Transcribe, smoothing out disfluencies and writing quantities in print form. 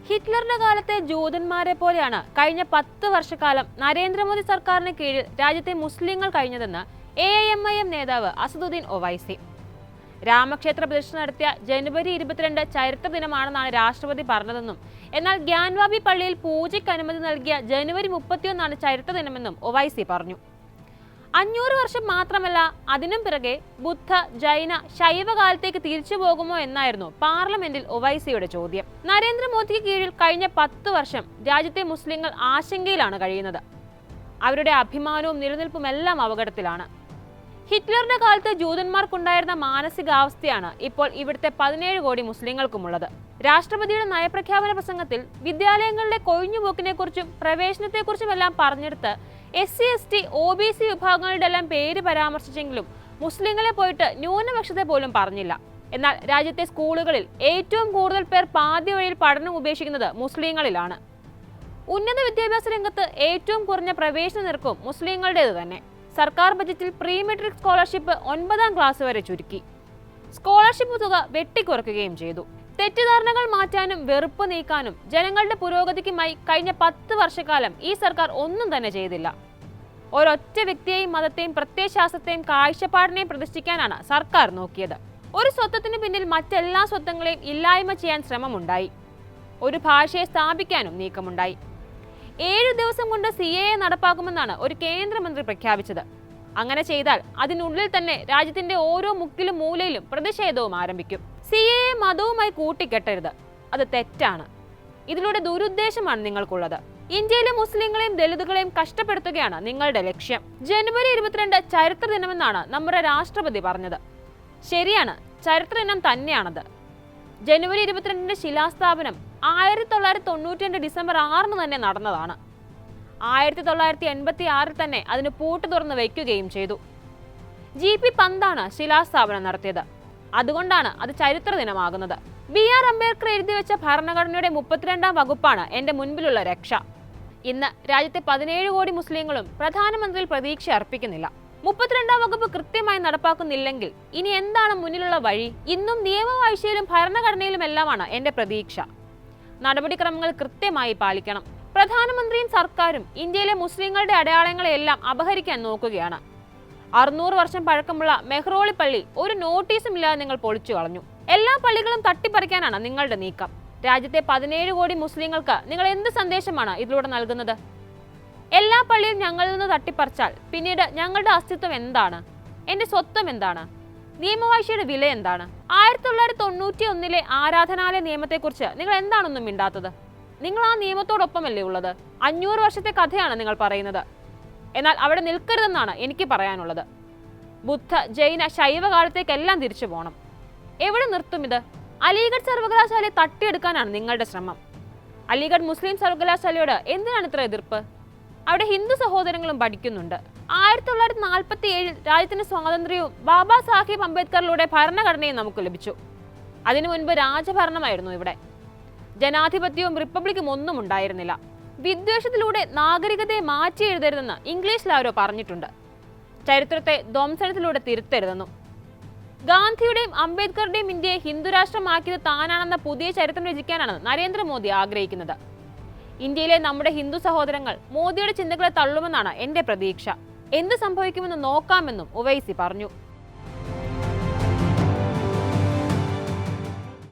ഹിറ്റ്ലറുടെ കാലത്തെ ജൂതന്മാരെ പോലെയാണ് കഴിഞ്ഞ 10 വർഷക്കാലം നരേന്ദ്രമോദി സർക്കാരിന് കീഴിൽ രാജ്യത്തെ മുസ്ലിങ്ങൾ കഴിഞ്ഞതെന്ന് AIMIM നേതാവ് അസദുദ്ദീൻ ഒവൈസി. രാമക്ഷേത്ര പ്രതിഷ്ഠ നടത്തിയ ജനുവരി 22 ചരിത്ര ദിനമാണെന്നാണ് രാഷ്ട്രപതി പറഞ്ഞതെന്നും, എന്നാൽ ഗ്യാൻവാബി പള്ളിയിൽ പൂജയ്ക്ക് അനുമതി നൽകിയ ജനുവരി 31 ചരിത്ര ദിനമെന്നും ഒവൈസി പറഞ്ഞു. 500 വർഷം മാത്രമല്ല, അതിനും പിറകെ ബുദ്ധ, ജൈന, ശൈവ കാലത്തേക്ക് തിരിച്ചു പോകുമോ എന്നായിരുന്നു പാർലമെന്റിൽ ഒവൈസിയുടെ ചോദ്യം. നരേന്ദ്രമോദിക്ക് കീഴിൽ കഴിഞ്ഞ 10 വർഷം രാജ്യത്തെ മുസ്ലിങ്ങൾ ആശങ്കയിലാണ് കഴിയുന്നത്. അവരുടെ അഭിമാനവും നിലനിൽപ്പും എല്ലാം അപകടത്തിലാണ്. ഹിറ്റ്ലറുടെ കാലത്ത് ജൂതന്മാർക്കുണ്ടായിരുന്ന മാനസികാവസ്ഥയാണ് ഇപ്പോൾ ഇവിടുത്തെ 17 കോടി മുസ്ലിങ്ങൾക്കുമുള്ളത്. രാഷ്ട്രപതിയുടെ നയപ്രഖ്യാപന പ്രസംഗത്തിൽ വിദ്യാലയങ്ങളുടെ കൊഴിഞ്ഞുപോക്കിനെക്കുറിച്ചും പ്രവേശനത്തെക്കുറിച്ചുമെല്ലാം പറഞ്ഞെടുത്ത് SC, ST, OBC വിഭാഗങ്ങളുടെ എല്ലാം പേര് പരാമർശിച്ചെങ്കിലും മുസ്ലിങ്ങളെ പോയിട്ട് ന്യൂനപക്ഷത്തെ പോലും പറഞ്ഞില്ല. എന്നാൽ രാജ്യത്തെ സ്കൂളുകളിൽ ഏറ്റവും കൂടുതൽ പേർ പാതി വഴിയിൽ പഠനം ഉപേക്ഷിക്കുന്നത് മുസ്ലിങ്ങളിലാണ്. ഉന്നത വിദ്യാഭ്യാസ രംഗത്ത് ഏറ്റവും കുറഞ്ഞ പ്രവേശന നിരക്കും മുസ്ലിങ്ങളുടേത് തന്നെ. സർക്കാർ ബജറ്റിൽ പ്രീ മെട്രിക് സ്കോളർഷിപ്പ് 9ാം ക്ലാസ് വരെ ചുരുക്കി. സ്കോളർഷിപ്പ് തുക വെട്ടിക്കുറയ്ക്കുകയും ചെയ്തു. തെറ്റിദ്ധാരണകൾ മാറ്റാനും വെറുപ്പ് നീക്കാനും ജനങ്ങളുടെ പുരോഗതിക്കുമായി കഴിഞ്ഞ 10 വർഷക്കാലം ഈ സർക്കാർ ഒന്നും തന്നെ ചെയ്തില്ല. ഒരൊറ്റ വ്യക്തിയെയും മതത്തെയും പ്രത്യയശാസ്ത്രത്തെയും കാഴ്ചപ്പാടിനെയും പ്രതിഷ്ഠിക്കാനാണ് സർക്കാർ നോക്കിയത്. ഒരു സ്വത്വത്തിന് പിന്നിൽ മറ്റെല്ലാ സ്വത്വങ്ങളെയും ഇല്ലായ്മ ചെയ്യാൻ ശ്രമമുണ്ടായി. ഒരു ഭാഷയെ സ്ഥാപിക്കാനും നീക്കമുണ്ടായി. 7 ദിവസം കൊണ്ട് CAA നടപ്പാക്കുമെന്നാണ് ഒരു കേന്ദ്രമന്ത്രി പ്രഖ്യാപിച്ചത്. അങ്ങനെ ചെയ്താൽ അതിനുള്ളിൽ തന്നെ രാജ്യത്തിന്റെ ഓരോ മുക്കിലും മൂലയിലും പ്രതിഷേധവും ആരംഭിക്കും. CAA മതവുമായി കൂട്ടിക്കെട്ടരുത്, അത് തെറ്റാണ്. ഇതിലൂടെ ദുരുദ്ദേശമാണ് നിങ്ങൾക്കുള്ളത്. ഇന്ത്യയിലെ മുസ്ലിങ്ങളെയും ദലിതുകളെയും കഷ്ടപ്പെടുത്തുകയാണ് നിങ്ങളുടെ ലക്ഷ്യം. ജനുവരി 22 ചരിത്ര ദിനമെന്നാണ് നമ്മുടെ രാഷ്ട്രപതി പറഞ്ഞത്. ശരിയാണ്, ചരിത്ര ദിനം തന്നെയാണത്. ജനുവരി 22 ശിലാസ്ഥാപനം 1992 ഡിസംബർ 6 തന്നെ നടന്നതാണ്. 1986 തന്നെ അതിന് പൂട്ട് തുറന്ന് വയ്ക്കുകയും ചെയ്തു. GP പന്താണ് ശിലാസ്ഥാപനം നടത്തിയത്. അതുകൊണ്ടാണ് അത് ചരിത്ര ദിനമാകുന്നത്. BR അംബേദ്കർ എഴുതി വെച്ച ഭരണഘടനയുടെ 32ാം വകുപ്പാണ് എന്റെ മുൻപിലുള്ള രക്ഷ. ഇന്ന് രാജ്യത്തെ 17 കോടി മുസ്ലിങ്ങളും പ്രധാനമന്ത്രിയിൽ പ്രതീക്ഷ അർപ്പിക്കുന്നില്ല. 32ാം വകുപ്പ് കൃത്യമായി നടപ്പാക്കുന്നില്ലെങ്കിൽ ഇനി എന്താണ് മുന്നിലുള്ള വഴി? ഇന്നും നിയമവാഴ്ചയിലും ഭരണഘടനയിലുമെല്ലാമാണ് എന്റെ പ്രതീക്ഷ. നടപടിക്രമങ്ങൾ കൃത്യമായി പാലിക്കണം. പ്രധാനമന്ത്രിയും സർക്കാരും ഇന്ത്യയിലെ മുസ്ലിങ്ങളുടെ അടയാളങ്ങളെയെല്ലാം അപഹരിക്കാൻ നോക്കുകയാണ്. 600 വർഷം പഴക്കമുള്ള മെഹ്റോളി പള്ളി ഒരു നോട്ടീസും ഇല്ലാതെ നിങ്ങൾ പൊളിച്ചു കളഞ്ഞു. എല്ലാ പള്ളികളും തട്ടിപ്പറിക്കാനാണ് നിങ്ങളുടെ നീക്കം. രാജ്യത്തെ 17 കോടി മുസ്ലിങ്ങൾക്ക് നിങ്ങൾ എന്ത് സന്ദേശമാണ് ഇതിലൂടെ നൽകുന്നത്? എല്ലാ പള്ളിയും ഞങ്ങളിൽ നിന്ന് തട്ടിപ്പറിച്ചാൽ പിന്നീട് ഞങ്ങളുടെ അസ്തിത്വം എന്താണ്? എന്റെ സ്വത്വം എന്താണ്? നിയമവാഴ്ചയുടെ വില എന്താണ്? 1991 ആരാധനാലയ നിയമത്തെക്കുറിച്ച് നിങ്ങൾ എന്താണൊന്നും മിണ്ടാത്തത്? നിങ്ങൾ ആ നിയമത്തോടൊപ്പമല്ലേ ഉള്ളത്? 500 വർഷത്തെ കഥയാണ് നിങ്ങൾ പറയുന്നത്. എന്നാൽ അവിടെ നിൽക്കരുതെന്നാണ് എനിക്ക് പറയാനുള്ളത്. ബുദ്ധ, ജൈന, ശൈവ കാലത്തേക്കെല്ലാം തിരിച്ചു പോകണം. എവിടെ നിർത്തും ഇത്? അലിഗഡ് സർവകലാശാലയെ തട്ടിയെടുക്കാനാണ് നിങ്ങളുടെ ശ്രമം. അലിഗഡ് മുസ്ലിം സർവകലാശാലയോട് എന്തിനാണ് ഇത്ര എതിർപ്പ്? അവിടെ ഹിന്ദു സഹോദരങ്ങളും പഠിക്കുന്നുണ്ട്. 1947 രാജ്യത്തിന് സ്വാതന്ത്ര്യവും ബാബാ സാഹിബ് അംബേദ്കറിലൂടെ ഭരണഘടനയും നമുക്ക് ലഭിച്ചു. അതിനു മുൻപ് രാജഭരണമായിരുന്നു ഇവിടെ. ജനാധിപത്യവും റിപ്പബ്ലിക്കും ഒന്നും ഉണ്ടായിരുന്നില്ല. വിദ്വേഷത്തിലൂടെ നാഗരികതയെ മാറ്റി എഴുതരുതെന്ന് ഇംഗ്ലീഷിൽ ആരോ പറഞ്ഞിട്ടുണ്ട്. ചരിത്രത്തെ ധ്വംസനത്തിലൂടെ തിരുത്തരുതെന്നും. ഗാന്ധിയുടെയും അംബേദ്കറുടെയും ഇന്ത്യയെ ഹിന്ദുരാഷ്ട്രമാക്കിയത് താനാണെന്ന പുതിയ ചരിത്രം രചിക്കാനാണ് നരേന്ദ്രമോദി ആഗ്രഹിക്കുന്നത്. ഇന്ത്യയിലെ നമ്മുടെ ഹിന്ദു സഹോദരങ്ങൾ മോദിയുടെ ചിന്തകളെ തള്ളുമെന്നാണ് എന്റെ പ്രതീക്ഷ. എന്ത് സംഭവിക്കുമെന്ന് നോക്കാമെന്നും ഒവൈസി പറഞ്ഞു.